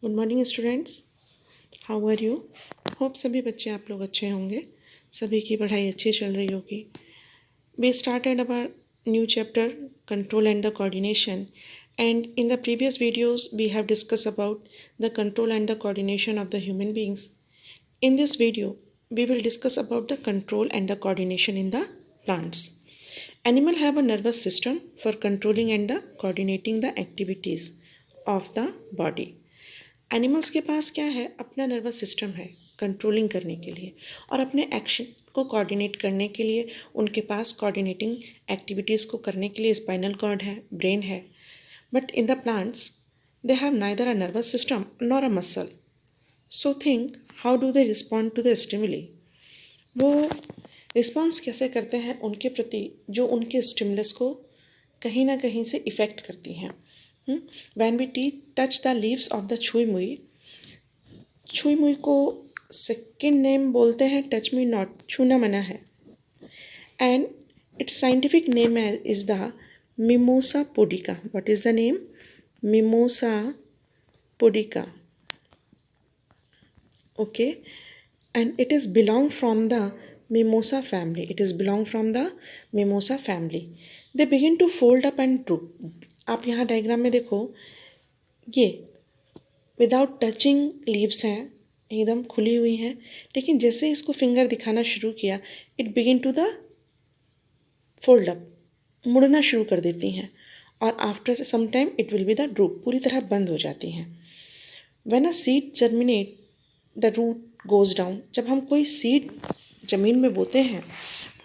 Good morning students, how are you. Hope सभी बच्चे आप लोग अच्छे होंगे, सभी की पढ़ाई अच्छी चल रही होगी। We started our new chapter control and the coordination, and in the previous videos we have discussed about the control and the coordination of the human beings. In this video we will discuss about the control and the coordination in the plants. Animal have a nervous system for controlling and the coordinating the activities of the body. Animals के पास क्या है, अपना nervous system है controlling करने के लिए और अपने एक्शन को कोऑर्डिनेट करने के लिए। उनके पास कोऑर्डिनेटिंग एक्टिविटीज़ को करने के लिए स्पाइनल कॉर्ड है, ब्रेन है। But in the plants they have neither a nervous system nor a muscle. So think how do they respond to the stimuli. वो रिस्पॉन्स कैसे करते हैं उनके प्रति जो उनके स्टिमुलस को कहीं ना कहीं से इफ़ेक्ट करती हैं। When we touch the leaves of the छुई मुई को सेकेंड नेम बोलते हैं टच मी नॉट, छूना मना है। And its scientific name is the mimosa pudica. What is the name? Mimosa pudica. Okay, and it is belong from the mimosa family. It is belong from the mimosa family. They begin to fold up and droop. आप यहाँ diagram में देखो, ये without touching leaves हैं, एकदम खुली हुई हैं, लेकिन जैसे इसको फिंगर दिखाना शुरू किया it begin to the fold up, मुड़ना शुरू कर देती हैं और after some time it will be the droop, पूरी तरह बंद हो जाती हैं। When a seed germinate the root goes down. जब हम कोई सीड ज़मीन में बोते हैं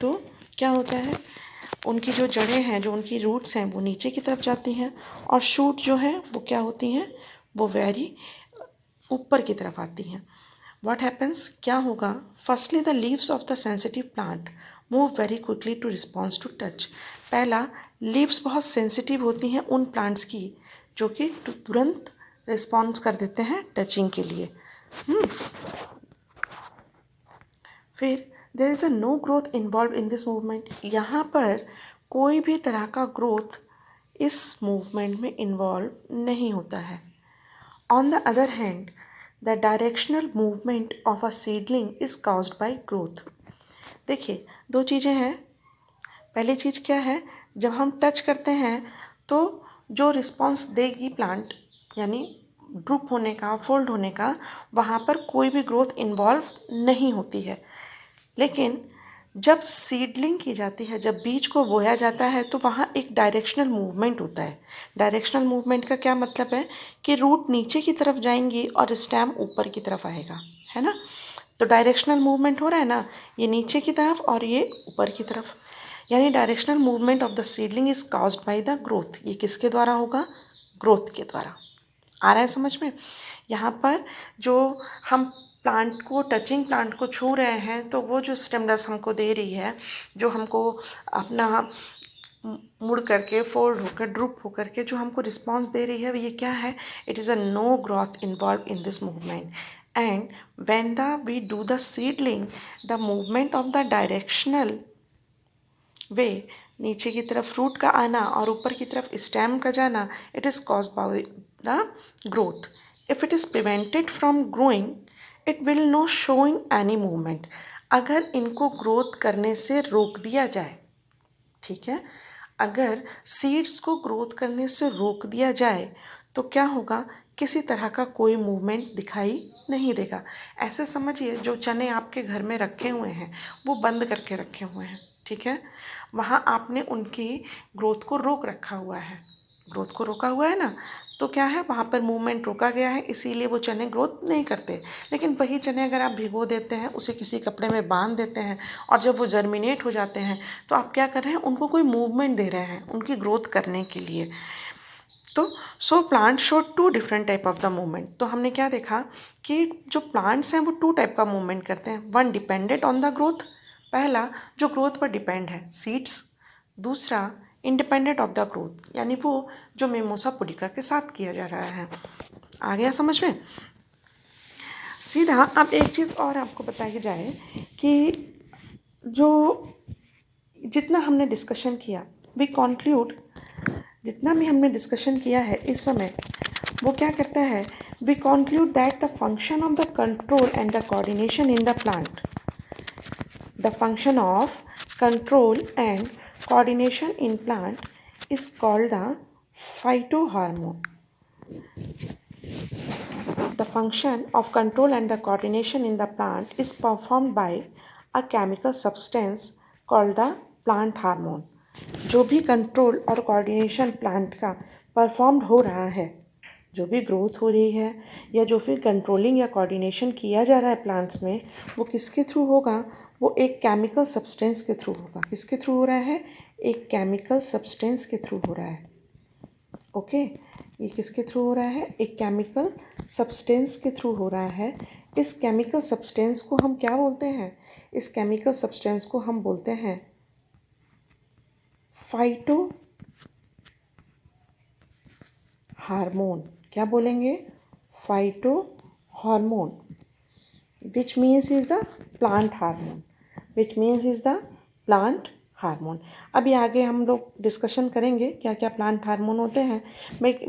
तो क्या होता है, उनकी जो जड़ें हैं, जो उनकी रूट्स हैं, वो नीचे की तरफ जाती हैं और शूट जो है वो क्या होती हैं, वो वेरी ऊपर की तरफ आती हैं। व्हाट हैपन्स, क्या होगा, firstly the leaves of the sensitive plant move very quickly to response to touch. पहला, लीव्स बहुत सेंसिटिव होती हैं उन प्लांट्स की जो कि तुरंत रिस्पॉन्स कर देते हैं टचिंग के लिए। फिर there is a no growth involve in this movement. यहाँ पर कोई भी तरह का ग्रोथ इस मूवमेंट में इन्वॉल्व नहीं होता है। On the other hand the directional movement of a seedling is caused bye growth. देखिए, दो चीज़ें हैं। पहली चीज़ क्या है, जब हम टच करते हैं तो जो रिस्पॉन्स देगी प्लांट, यानी ड्रूप होने का, फोल्ड होने का, वहाँ पर कोई भी ग्रोथ इन्वॉल्व नहीं होती है। लेकिन जब सीडलिंग की जाती है, जब बीज को बोया जाता है, तो वहाँ एक डायरेक्शनल मूवमेंट होता है। डायरेक्शनल मूवमेंट का क्या मतलब है कि रूट नीचे की तरफ जाएंगी और स्टेम ऊपर की तरफ आएगा, है ना। तो डायरेक्शनल मूवमेंट हो रहा है ना, ये नीचे की तरफ और ये ऊपर की तरफ, यानी directional movement of the seedling is caused by the growth. ये किसके द्वारा होगा? ग्रोथ के द्वारा। आ रहा है समझ में? यहाँ पर जो हम प्लांट को, टचिंग प्लांट को छू रहे हैं, तो वो जो स्टिमुलस हमको दे रही है, जो हमको अपना मुड़ करके, फोल्ड होकर, ड्रूप होकर के जो हमको रिस्पॉन्स दे रही है, ये क्या है? It is a no growth involve in this movement. And when we do the seedling, the movement of the directional way, नीचे की तरफ रूट का आना और ऊपर की तरफ स्टेम का जाना, it is caused by the growth. If it is prevented from growing it will know showing any movement. अगर इनको ग्रोथ करने से रोक दिया जाए, ठीक है, अगर सीड्स को ग्रोथ करने से रोक दिया जाए तो क्या होगा, किसी तरह का कोई मूवमेंट दिखाई नहीं देगा। ऐसे समझिए, जो चने आपके घर में रखे हुए हैं वो बंद करके रखे हुए हैं, ठीक है, वहाँ आपने उनकी ग्रोथ को रोक रखा हुआ है। ग्रोथ को रोका हुआ है ना, तो क्या है, वहाँ पर मूवमेंट रोका गया है, इसीलिए वो चने ग्रोथ नहीं करते। लेकिन वही चने अगर आप भिगो देते हैं, उसे किसी कपड़े में बांध देते हैं और जब वो जर्मिनेट हो जाते हैं, तो आप क्या कर रहे हैं, उनको कोई मूवमेंट दे रहे हैं उनकी ग्रोथ करने के लिए। तो so plant show two different type of the movement. तो हमने क्या देखा कि जो प्लांट्स हैं वो टू टाइप का मूवमेंट करते हैं। One, dependent on the growth, पहला जो ग्रोथ पर डिपेंड है, सीड्स। दूसरा, इंडिपेंडेंट ऑफ द ग्रोथ, यानी वो जो मिमोसा पुडिका के साथ किया जा रहा है। आ गया समझ में? सीधा अब एक चीज़ और आपको बताई जाए कि जो जितना हमने डिस्कशन किया, वी कंक्लूड, जितना भी हमने डिस्कशन किया है इस समय, वो क्या करता है, we conclude that the function of the control and the coordination in the plant, the function of control and coordination in plant is called the phytohormone. The function of control and the coordination in the plant is performed by a chemical substance called the plant hormone. जो भी control और coordination plant का performed हो रहा है, जो भी growth हो रही है या जो भी कंट्रोलिंग या कोऑर्डिनेशन किया जा रहा है प्लांट्स में, वो किसके थ्रू होगा, वो एक केमिकल सब्सटेंस के थ्रू होगा. किसके थ्रू हो रहा है, एक केमिकल सब्सटेंस के थ्रू हो रहा है. ओके, ये किसके थ्रू हो रहा है, एक केमिकल सब्सटेंस के थ्रू हो रहा है. इस केमिकल सब्सटेंस को हम क्या बोलते हैं, इस केमिकल सब्सटेंस को हम बोलते हैं फाइटो हार्मोन. क्या बोलेंगे, phyto hormone, which means is the plant hormone, which means is the plant hormone. अभी आगे हम लोग डिस्कशन करेंगे क्या क्या प्लांट हार्मोन होते हैं.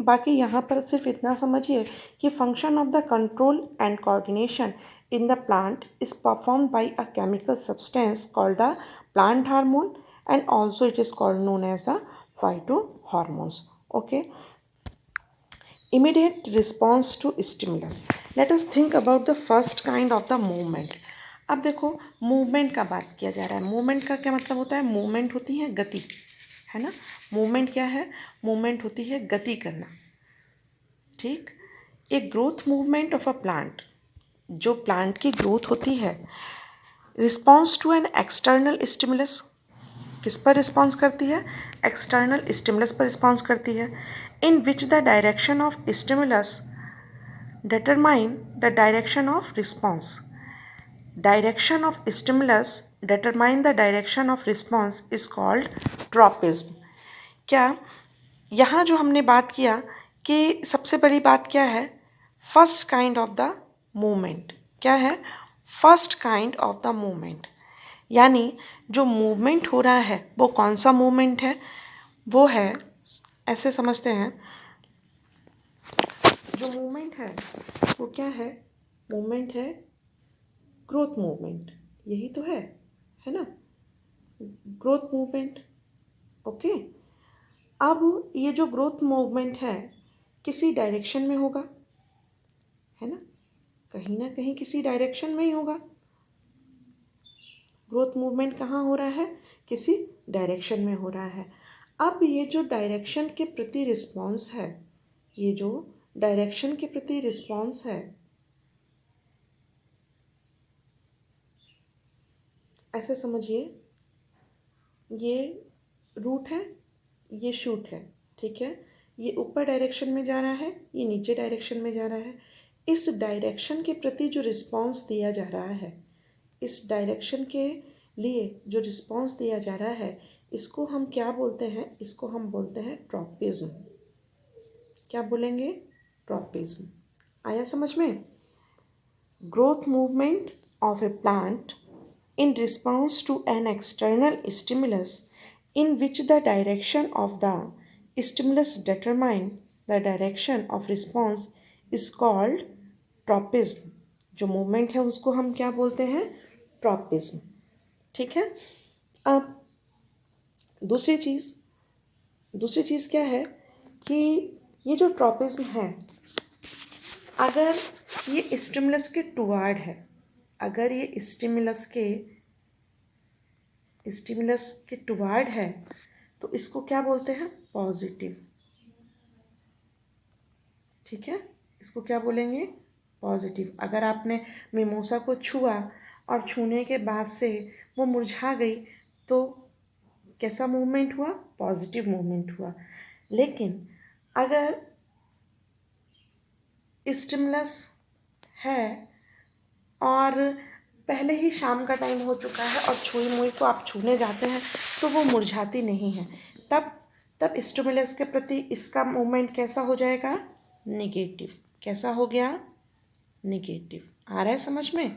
बाकी यहाँ पर सिर्फ इतना समझिए कि function of the control and coordination in the plant is performed by a chemical substance called the plant hormone and also it is called known as the phytohormones. Okay, immediate response to stimulus. Let us think about the first kind of the movement. अब देखो movement का बात किया जा रहा है. Movement का क्या मतलब होता है, मूवमेंट होती है गति, है ना. मूवमेंट क्या है, मूवमेंट होती है गति करना. ठीक, एक growth movement of a plant, जो प्लांट की ग्रोथ होती है, response to an external stimulus, किस पर रिस्पॉन्स करती है, एक्सटर्नल स्टिमुलस पर रिस्पॉन्स करती है. In which the direction of stimulus determine the direction of response. Direction of stimulus determine the direction of response is called tropism. क्या यहाँ जो हमने बात किया कि सबसे बड़ी बात क्या है, first kind of the movement. क्या है, first kind of the movement, यानी जो मूवमेंट हो रहा है वो कौन सा मूवमेंट है, वो है, ऐसे समझते हैं, जो मूवमेंट है वो क्या है, मूवमेंट है ग्रोथ मूवमेंट. यही तो है ना, ग्रोथ मूवमेंट. ओके, अब ये जो ग्रोथ मूवमेंट है किसी डायरेक्शन में होगा, है ना, कहीं ना कहीं किसी डायरेक्शन में ही होगा. ग्रोथ मूवमेंट कहाँ हो रहा है, किसी डायरेक्शन में हो रहा है. अब ये जो डायरेक्शन के प्रति रिस्पॉन्स है, ये जो डायरेक्शन के प्रति रिस्पॉन्स है, ऐसे समझिए, ये रूट है, ये शूट है. ठीक है, ये ऊपर डायरेक्शन में जा रहा है, ये नीचे डायरेक्शन में जा रहा है. इस डायरेक्शन के प्रति जो रिस्पॉन्स दिया जा रहा है, इस डायरेक्शन के लिए जो रिस्पॉन्स दिया जा रहा है, इसको हम क्या बोलते हैं, इसको हम बोलते हैं ट्रॉपिज्म. क्या बोलेंगे, ट्रॉपिज्म. आया समझ में. Growth movement of A plant in response to an external stimulus in which the direction of the stimulus determine the direction of response is called tropism. जो मूवमेंट है उसको हम क्या बोलते हैं, ट्रॉपिज्म. ठीक है. अब दूसरी चीज़ क्या है कि ये जो ट्रॉपिज्म है, अगर ये स्टिमुलस के टुवार्ड है, अगर ये स्टिमुलस के टुवार्ड है, तो इसको क्या बोलते हैं, पॉजिटिव. ठीक है, इसको क्या बोलेंगे, पॉजिटिव. अगर आपने मिमोसा को छुआ और छूने के बाद से वो मुरझा गई, तो कैसा मूवमेंट हुआ, पॉजिटिव मूवमेंट हुआ. लेकिन अगर स्टिमुलस है और पहले ही शाम का टाइम हो चुका है और छुई मुई को आप छूने जाते हैं, तो वो मुरझाती नहीं है. तब स्टिमुलस के प्रति इसका मूवमेंट कैसा हो जाएगा, निगेटिव. कैसा हो गया, निगेटिव. आ रहा है समझ में,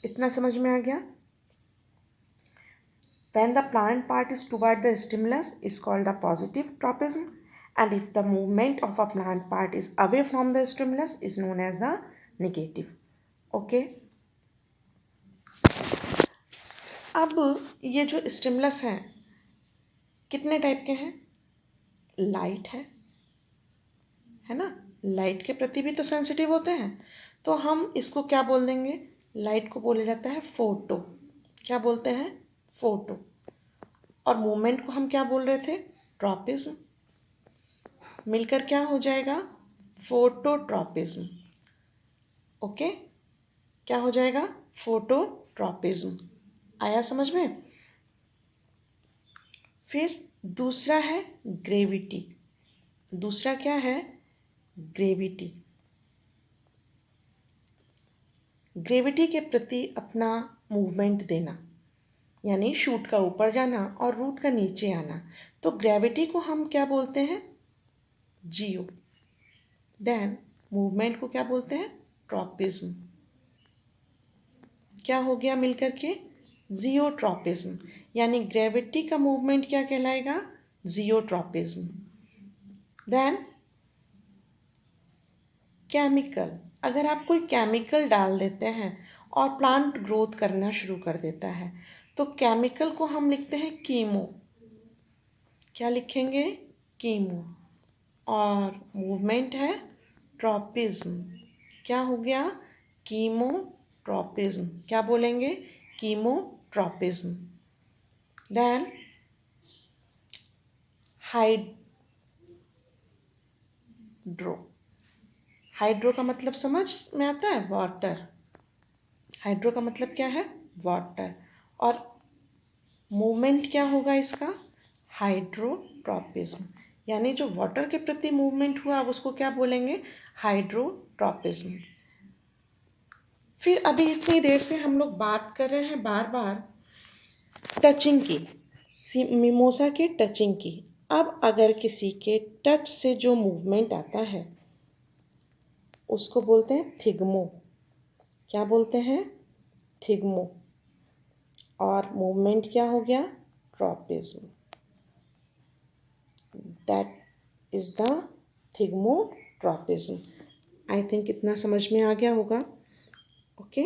इतना समझ में आ गया. When the plant part is toward the stimulus is called the positive tropism and if the movement of a plant part is away from the stimulus is known as the negative. Okay. अब ये जो stimulus हैं कितने type के हैं? Light है ना, light के प्रति भी तो सेंसिटिव होते हैं, तो हम इसको क्या बोल देंगे? लाइट को बोला जाता है फोटो। क्या बोलते हैं? फोटो। और मूवमेंट को हम क्या बोल रहे थे? ट्रॉपिज्म। मिलकर क्या हो जाएगा? फोटोट्रॉपिज्म। ओके, क्या हो जाएगा? फोटोट्रॉपिज्म। आया समझ में? फिर दूसरा है ग्रेविटी। दूसरा क्या है? ग्रेविटी। ग्रेविटी के प्रति अपना मूवमेंट देना, यानी शूट का ऊपर जाना और रूट का नीचे आना। तो ग्रेविटी को हम क्या बोलते हैं? जियो। देन मूवमेंट को क्या बोलते हैं? ट्रॉपिज्म। क्या हो गया मिलकर के? जियोट्रॉपिज्म। यानी ग्रेविटी का मूवमेंट क्या कहलाएगा? जियोट्रॉपिज्म। Then chemical. अगर आप कोई केमिकल डाल देते हैं और प्लांट ग्रोथ करना शुरू कर देता है तो केमिकल को हम लिखते हैं कीमो। क्या लिखेंगे? कीमो। और मूवमेंट है ट्रॉपिज्म। क्या हो गया? कीमोट्रॉपिज्म। क्या बोलेंगे? कीमोट्रॉपिज्म। Then hydro. हाइड्रो का मतलब समझ में आता है? वाटर। हाइड्रो का मतलब क्या है? वाटर। और मूवमेंट क्या होगा इसका? हाइड्रोट्रॉपिज्म। यानी जो वाटर के प्रति मूवमेंट हुआ अब उसको क्या बोलेंगे? हाइड्रोट्रॉपिज्म। फिर अभी इतनी देर से हम लोग बात कर रहे हैं बार बार टचिंग की, मिमोसा के टचिंग की। अब अगर किसी के टच से जो मूवमेंट आता है उसको बोलते हैं थिग्मो। क्या बोलते हैं? थिग्मो। और मूवमेंट क्या हो गया? Tropism. That is the thigmotropism. I think इतना समझ में आ गया होगा। ओके,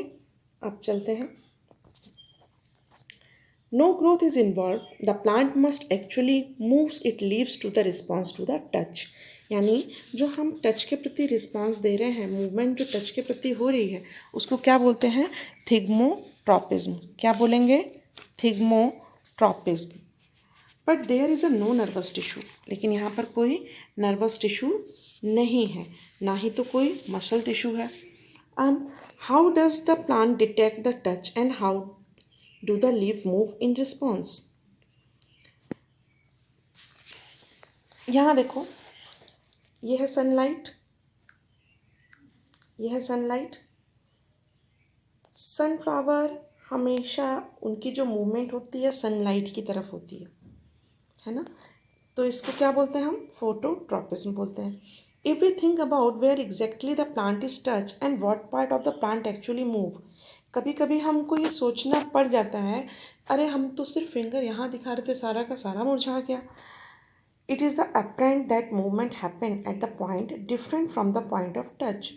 अब चलते हैं। No growth is involved. The plant must actually moves its leaves to the response to the touch. यानी जो हम टच के प्रति रिस्पांस दे रहे हैं, मूवमेंट जो टच के प्रति हो रही है उसको क्या बोलते हैं? थिग्मोट्रॉपिज्म। क्या बोलेंगे? Thigmotropism. But there is a no nervous tissue. लेकिन यहाँ पर कोई नर्वस टिश्यू नहीं है, ना ही तो कोई मसल टिश्यू है। How does the plant detect the touch and how do the leaf move in response? यहाँ देखो, ये है सनलाइट, यह है सनलाइट। सनफ्लावर हमेशा उनकी जो मूवमेंट होती है सनलाइट की तरफ होती है ना? तो इसको क्या बोलते हैं हम? फोटोट्रॉपिज्म बोलते हैं। If we think about where exactly the plant is touch and what part of the plant actually move. कभी कभी हमको ये सोचना पड़ जाता है, अरे हम तो सिर्फ फिंगर यहाँ दिखा रहे थे, सारा का सारा मुरझा गया। It is the apparent that movement happen at the point different from the point of touch.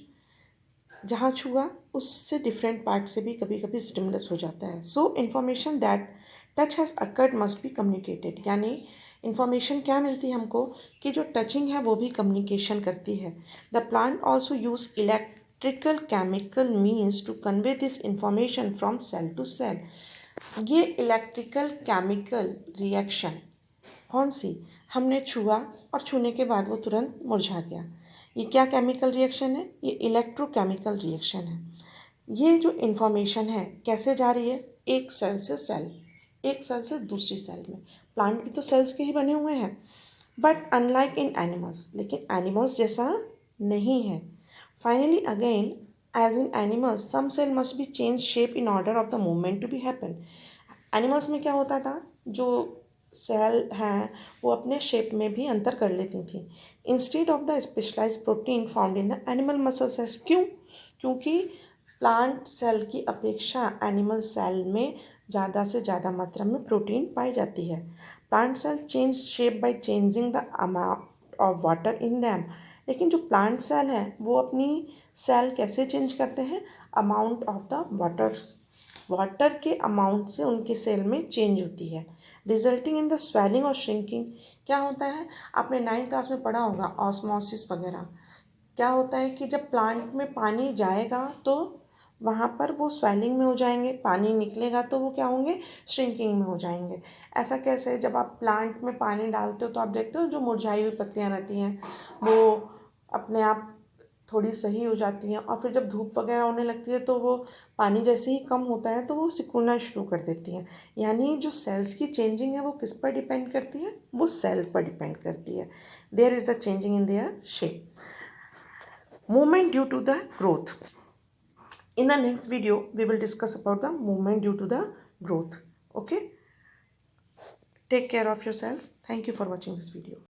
जहाँ छुआ उससे डिफरेंट पार्ट से भी कभी कभी स्टिमुलस हो जाता है। So information that touch has occurred must be communicated. यानी इन्फॉर्मेशन क्या मिलती है हमको? कि जो टचिंग है वो भी कम्युनिकेशन करती है। The plant also use electrical chemical means to convey this information from cell to cell. ये इलेक्ट्रिकल केमिकल रिएक्शन कौन सी? हमने छुआ और छूने के बाद वो तुरंत मुरझा गया। ये क्या केमिकल रिएक्शन है? ये इलेक्ट्रोकेमिकल रिएक्शन है। ये जो इन्फॉर्मेशन है कैसे जा रही है? एक सेल से सेल, एक सेल से दूसरी सेल में। प्लांट भी तो सेल्स के ही बने हुए हैं, बट अनलाइक इन एनिमल्स। लेकिन एनिमल्स जैसा नहीं है। Finally again as in animals some cell must be change shape in order of the movement to be happen. Animals में क्या होता था? जो सेल हैं वो अपने शेप में भी अंतर कर लेती थी। Instead of the specialise protein found in the animal muscle cells. क्यों? क्योंकि प्लांट सेल की अपेक्षा एनिमल सेल में ज़्यादा से ज़्यादा मात्रा में प्रोटीन पाई जाती है। Plant cell change shape by changing the amount of water in them. लेकिन जो प्लांट सेल हैं वो अपनी सेल कैसे चेंज करते हैं, amount of the water, water के अमाउंट से उनके सेल में चेंज होती है, रिजल्टिंग इन द स्वेलिंग और श्रिंकिंग। क्या होता है, आपने 9th क्लास में पढ़ा होगा ऑस्मोसिस वगैरह। क्या होता है कि जब प्लांट में पानी जाएगा तो वहाँ पर वो स्वेलिंग में हो जाएंगे, पानी निकलेगा तो वो क्या होंगे, श्रिंकिंग में हो जाएंगे। ऐसा कैसे, जब आप प्लांट में पानी डालते हो तो आप देखते हो जो मुरझाई हुई पत्तियाँ रहती हैं वो अपने आप थोड़ी सही हो जाती हैं, और फिर जब धूप वगैरह होने लगती है तो वो पानी जैसे ही कम होता है तो वो सिकुड़ना शुरू कर देती हैं। यानी जो सेल्स की चेंजिंग है वो किस पर डिपेंड करती है, वो सेल पर डिपेंड करती है। There is the changing in their shape, movement due to the growth. In the next video we will discuss about the movement due to the growth. Okay, take care of yourself. Thank you for watching this video.